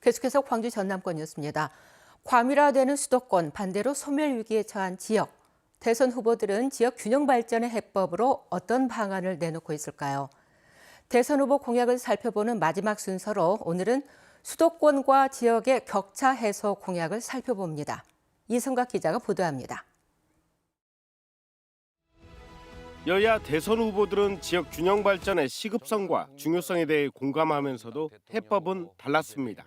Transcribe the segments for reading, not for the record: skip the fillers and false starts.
계속해서 광주 전남권이었습니다. 과밀화되는 수도권, 반대로 소멸 위기에 처한 지역. 대선 후보들은 지역 균형 발전의 해법으로 어떤 방안을 내놓고 있을까요? 대선 후보 공약을 살펴보는 마지막 순서로 오늘은 수도권과 지역의 격차 해소 공약을 살펴봅니다. 이성각 기자가 보도합니다. 여야 대선 후보들은 지역 균형 발전의 시급성과 중요성에 대해 공감하면서도 해법은 달랐습니다.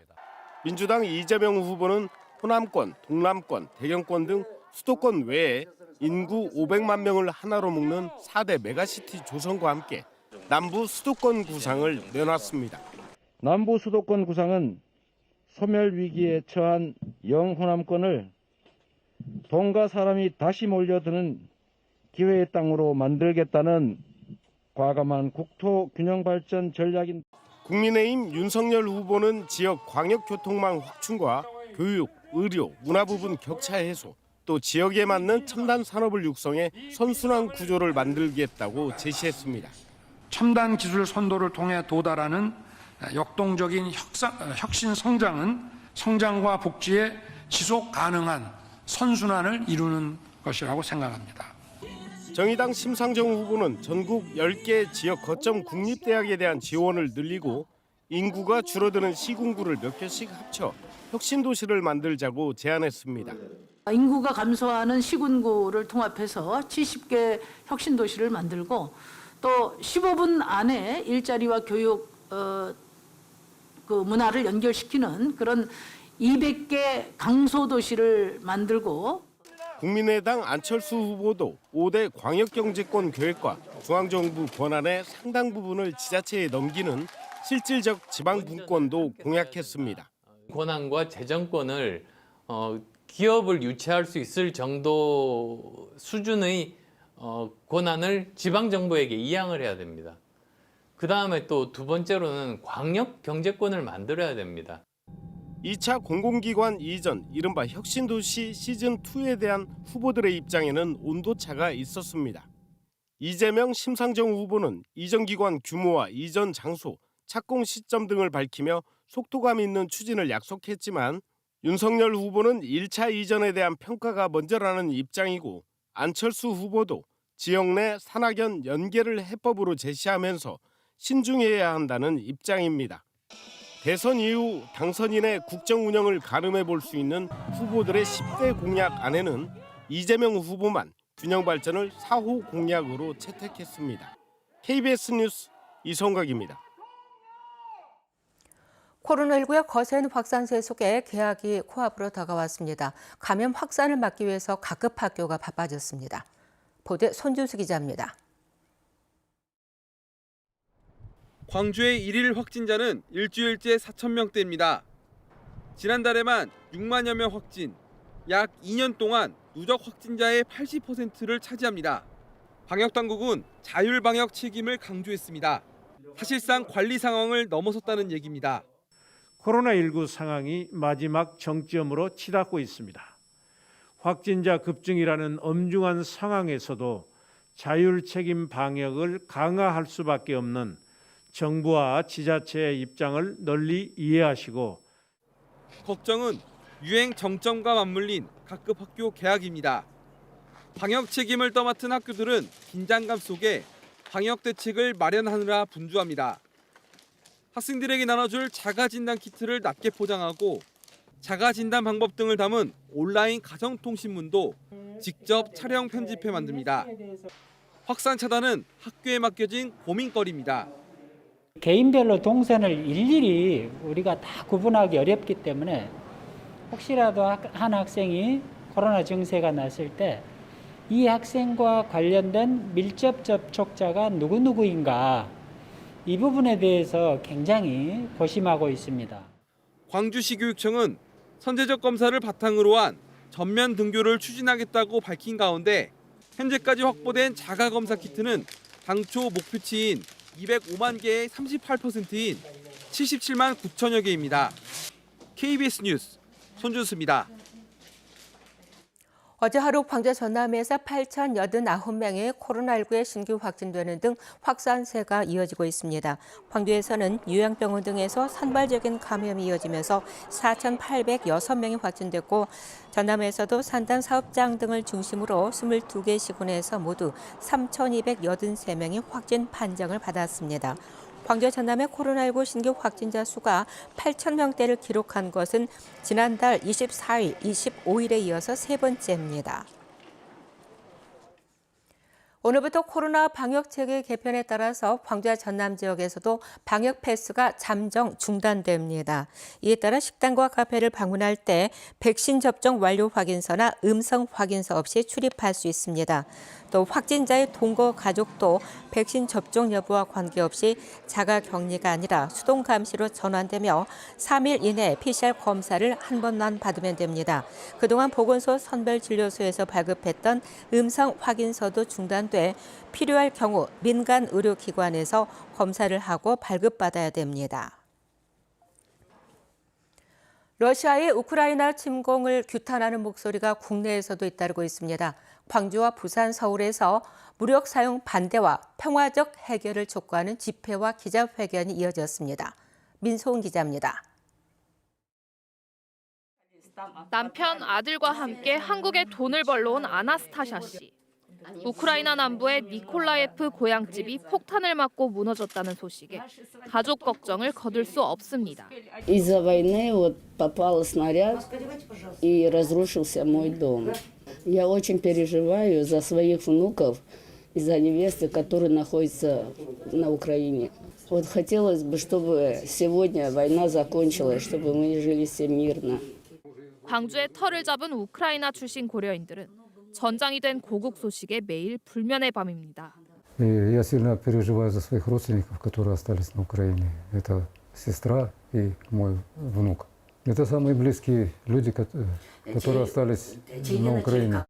민주당 이재명 후보는 호남권, 동남권, 대경권 등 수도권 외에 인구 500만 명을 하나로 묶는 4대 메가시티 조성과 함께 남부 수도권 구상을 내놨습니다. 남부 수도권 구상은 소멸 위기에 처한 영호남권을 돈과 사람이 다시 몰려드는 기회의 땅으로 만들겠다는 과감한 국토 균형 발전 전략입니다. 국민의힘 윤석열 후보는 지역 광역교통망 확충과 교육, 의료, 문화 부분 격차 해소, 또 지역에 맞는 첨단 산업을 육성해 선순환 구조를 만들겠다고 제시했습니다. 첨단 기술 선도를 통해 도달하는 역동적인 혁신 성장은 성장과 복지의 지속 가능한 선순환을 이루는 것이라고 생각합니다. 정의당 심상정 후보는 전국 10개 지역 거점 국립대학에 대한 지원을 늘리고 인구가 줄어드는 시군구를 몇 개씩 합쳐 혁신도시를 만들자고 제안했습니다. 인구가 감소하는 시군구를 통합해서 70개 혁신도시를 만들고 또 15분 안에 일자리와 교육 그 문화를 연결시키는 그런 200개 강소도시를 만들고 국민의당 안철수 후보도 5대 광역경제권 계획과 중앙정부 권한의 상당 부분을 지자체에 넘기는 실질적 지방분권도 공약했습니다. 권한과 재정권을 기업을 유치할 수 있을 정도 수준의 권한을 지방정부에게 이양을 해야 됩니다. 그 다음에 또 두 번째로는 광역경제권을 만들어야 됩니다. 2차 공공기관 이전, 이른바 혁신도시 시즌2에 대한 후보들의 입장에는 온도차가 있었습니다. 이재명, 심상정 후보는 이전 기관 규모와 이전 장소, 착공 시점 등을 밝히며 속도감 있는 추진을 약속했지만 윤석열 후보는 1차 이전에 대한 평가가 먼저라는 입장이고 안철수 후보도 지역 내 산학연 연계를 해법으로 제시하면서 신중해야 한다는 입장입니다. 대선 이후 당선인의 국정 운영을 가늠해 볼 수 있는 후보들의 10대 공약 안에는 이재명 후보만 균형 발전을 4호 공약으로 채택했습니다. KBS 뉴스 이성각입니다. 코로나19의 거센 확산세 속에 개학이 코앞으로 다가왔습니다. 감염 확산을 막기 위해서 각급 학교가 바빠졌습니다. 보도에 손준수 기자입니다. 광주의 일일 확진자는 일주일째 4,000명대입니다. 지난달에만 6만여 명 확진, 약 2년 동안 누적 확진자의 80%를 차지합니다. 방역당국은 자율방역 책임을 강조했습니다. 사실상 관리 상황을 넘어섰다는 얘기입니다. 코로나19 상황이 마지막 정점으로 치닫고 있습니다. 확진자 급증이라는 엄중한 상황에서도 자율 책임 방역을 강화할 수밖에 없는 정부와 지자체의 입장을 널리 이해하시고 걱정은 유행 정점과 맞물린 각급 학교 개학입니다. 방역 책임을 떠맡은 학교들은 긴장감 속에 방역 대책을 마련하느라 분주합니다. 학생들에게 나눠줄 자가진단 키트를 낮게 포장하고 자가진단 방법 등을 담은 온라인 가정통신문도 직접 촬영 편집해 만듭니다. 확산 차단은 학교에 맡겨진 고민거리입니다. 개인별로 동선을 일일이 우리가 다 구분하기 어렵기 때문에 혹시라도 한 학생이 코로나 증세가 났을 때 이 학생과 관련된 밀접 접촉자가 누구누구인가 이 부분에 대해서 굉장히 고심하고 있습니다. 광주시 교육청은 선제적 검사를 바탕으로 한 전면 등교를 추진하겠다고 밝힌 가운데 현재까지 확보된 자가검사 키트는 당초 목표치인 205만 개의 38%인 77만 9천여 개입니다. KBS 뉴스 손준수입니다. 어제 하루 광주 전남에서 8,089명의 코로나19에 신규 확진되는 등 확산세가 이어지고 있습니다. 광주에서는 요양병원 등에서 산발적인 감염이 이어지면서 4,806명이 확진됐고 전남에서도 산단 사업장 등을 중심으로 22개 시군에서 모두 3,283명이 확진 판정을 받았습니다. 광주 전남의 코로나19 신규 확진자 수가 8,000명대를 기록한 것은 지난달 24일, 25일에 이어서 세 번째입니다. 오늘부터 코로나 방역 체계 개편에 따라서 광주와 전남 지역에서도 방역 패스가 잠정 중단됩니다. 이에 따라 식당과 카페를 방문할 때 백신 접종 완료 확인서나 음성 확인서 없이 출입할 수 있습니다. 또 확진자의 동거 가족도 백신 접종 여부와 관계없이 자가격리가 아니라 수동감시로 전환되며 3일 이내 PCR 검사를 한 번만 받으면 됩니다. 그동안 보건소 선별진료소에서 발급했던 음성 확인서도 중단돼 필요할 경우 민간 의료기관에서 검사를 하고 발급받아야 됩니다. 러시아의 우크라이나 침공을 규탄하는 목소리가 국내에서도 잇따르고 있습니다. 광주와 부산, 서울에서 무력 사용 반대와 평화적 해결을 촉구하는 집회와 기자회견이 이어졌습니다. 민소은 기자입니다. 남편, 아들과 함께 한국에 돈을 벌러 온 아나스타샤 씨. 우크라이나 남부의 니콜라예프 고향집이 폭탄을 맞고 무너졌다는 소식에 가족 걱정을 거둘 수 없습니다. Из-за войны вот попал снаряд и разрушился мой дом. Я очень переживаю за своих внуков и за невесты, которые находятся на Украине. Вот хотелось бы, чтобы сегодня война закончилась, чтобы мы жили все мирно. 광주에 터를 잡은 우크라이나 출신 고려인들은 전장이 된 고국 소식에 매일 불면의 밤입니다. Я сильно переживаю за своих родственников, которые остались на Украине. Это сестра и мой внук. Это самые близкие люди, которые остались на Украине.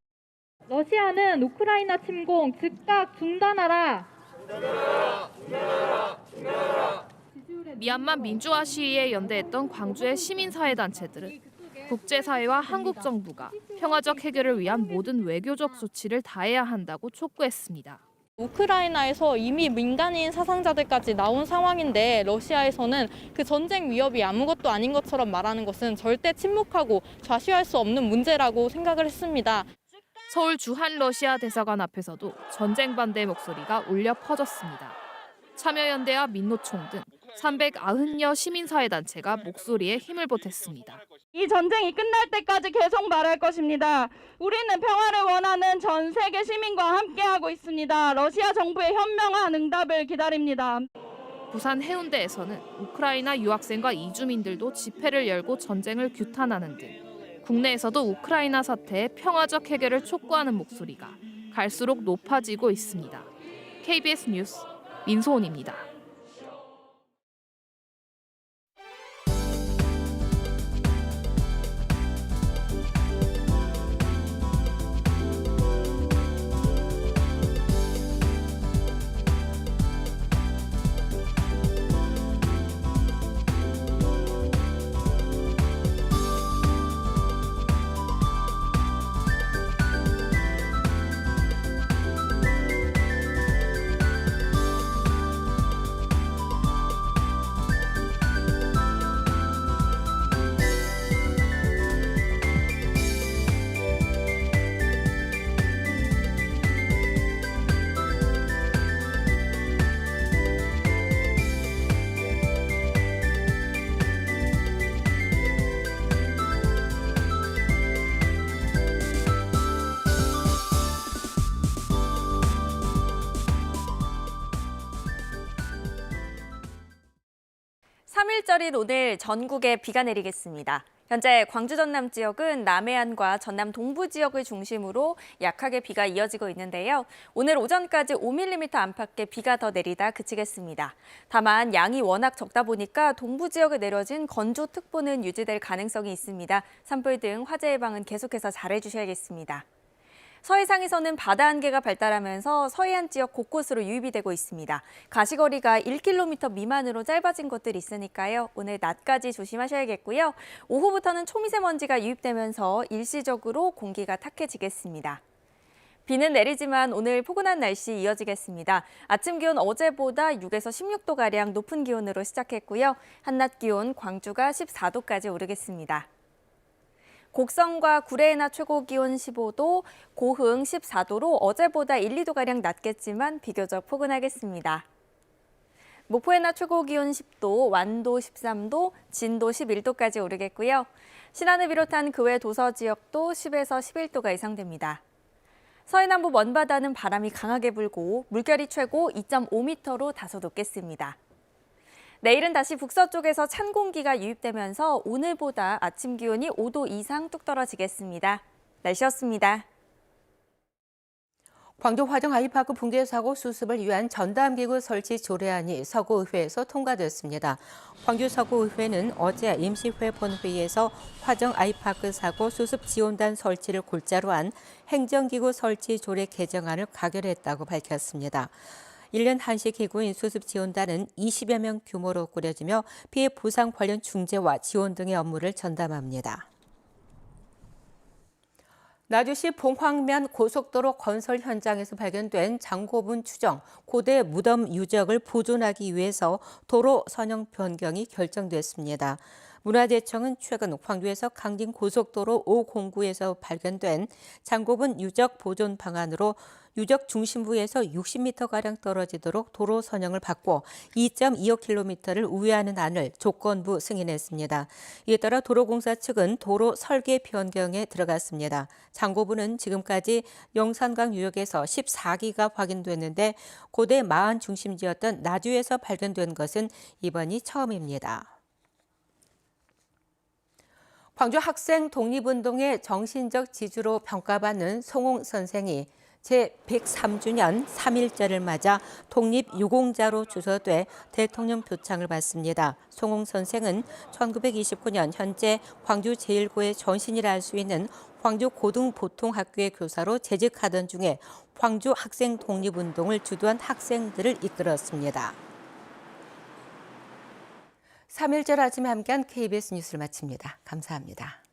러시아는 우크라이나 침공 즉각 중단하라. 미얀마 민주화 시위에 연대했던 광주의 시민사회단체들은 국제사회와 한국 정부가 평화적 해결을 위한 모든 외교적 조치를 다해야 한다고 촉구했습니다. 우크라이나에서 이미 민간인 사상자들까지 나온 상황인데 러시아에서는 그 전쟁 위협이 아무것도 아닌 것처럼 말하는 것은 절대 침묵하고 좌시할 수 없는 문제라고 생각을 했습니다. 서울 주한 러시아 대사관 앞에서도 전쟁 반대 목소리가 울려 퍼졌습니다. 참여연대와 민노총 등 390여 시민사회단체가 목소리에 힘을 보탰습니다. 이 전쟁이 끝날 때까지 계속 말할 것입니다. 우리는 평화를 원하는 전 세계 시민과 함께하고 있습니다. 러시아 정부의 현명한 응답을 기다립니다. 부산 해운대에서는 우크라이나 유학생과 이주민들도 집회를 열고 전쟁을 규탄하는 등 국내에서도 우크라이나 사태의 평화적 해결을 촉구하는 목소리가 갈수록 높아지고 있습니다. KBS 뉴스 민소은입니다. (3일절인) 오늘 전국에 비가 내리겠습니다. 현재 광주 전남 지역은 남해안과 전남 동부 지역을 중심으로 약하게 비가 이어지고 있는데요. 오늘 오전까지 5mm 안팎의 비가 더 내리다 그치겠습니다. 다만 양이 워낙 적다 보니까 동부 지역에 내려진 건조특보는 유지될 가능성이 있습니다. 산불 등 화재 예방은 계속해서 잘해주셔야겠습니다. 서해상에서는 바다 안개가 발달하면서 서해안 지역 곳곳으로 유입이 되고 있습니다. 가시거리가 1km 미만으로 짧아진 곳들이 있으니까요. 오늘 낮까지 조심하셔야겠고요. 오후부터는 초미세먼지가 유입되면서 일시적으로 공기가 탁해지겠습니다. 비는 내리지만 오늘 포근한 날씨 이어지겠습니다. 아침 기온 어제보다 6에서 16도가량 높은 기온으로 시작했고요. 한낮 기온 광주가 14도까지 오르겠습니다. 곡성과 구례의 낮 최고 기온 15도, 고흥 14도로 어제보다 1, 2도가량 낮겠지만 비교적 포근하겠습니다. 목포의 낮 최고 기온 10도, 완도 13도, 진도 11도까지 오르겠고요. 신안을 비롯한 그 외 도서 지역도 10에서 11도가 예상됩니다. 서해남부 먼바다는 바람이 강하게 불고 물결이 최고 2.5m로 다소 높겠습니다. 내일은 다시 북서쪽에서 찬 공기가 유입되면서 오늘보다 아침 기온이 5도 이상 뚝 떨어지겠습니다. 날씨였습니다. 광주 화정 아이파크 붕괴 사고 수습을 위한 전담기구 설치 조례안이 서구의회에서 통과됐습니다. 광주 서구의회는 어제 임시회 본회의에서 화정 아이파크 사고 수습 지원단 설치를 골자로 한 행정기구 설치 조례 개정안을 가결했다고 밝혔습니다. 1년 한시 기구인 수습지원단은 20여 명 규모로 꾸려지며 피해 보상 관련 중재와 지원 등의 업무를 전담합니다. 나주시 봉황면 고속도로 건설 현장에서 발견된 장고분 추정 고대 무덤 유적을 보존하기 위해서 도로 선형 변경이 결정됐습니다. 문화재청은 최근 광주에서 강진 고속도로 509에서 발견된 장고분 유적 보존 방안으로 유적 중심부에서 60m가량 떨어지도록 도로 선형을 바꿔 2.25km를 우회하는 안을 조건부 승인했습니다. 이에 따라 도로공사 측은 도로 설계 변경에 들어갔습니다. 장고분은 지금까지 영산강 유역에서 14기가 확인됐는데 고대 마을 중심지였던 나주에서 발견된 것은 이번이 처음입니다. 광주 학생 독립운동의 정신적 지주로 평가받는 송홍 선생이 제103주년 3.1절을 맞아 독립유공자로 주서돼 대통령 표창을 받습니다. 송홍 선생은 1929년 현재 광주 제1고의 전신이라 할 수 있는 광주 고등보통학교의 교사로 재직하던 중에 광주 학생 독립운동을 주도한 학생들을 이끌었습니다. 3.1절 아침에 함께한 KBS 뉴스를 마칩니다. 감사합니다.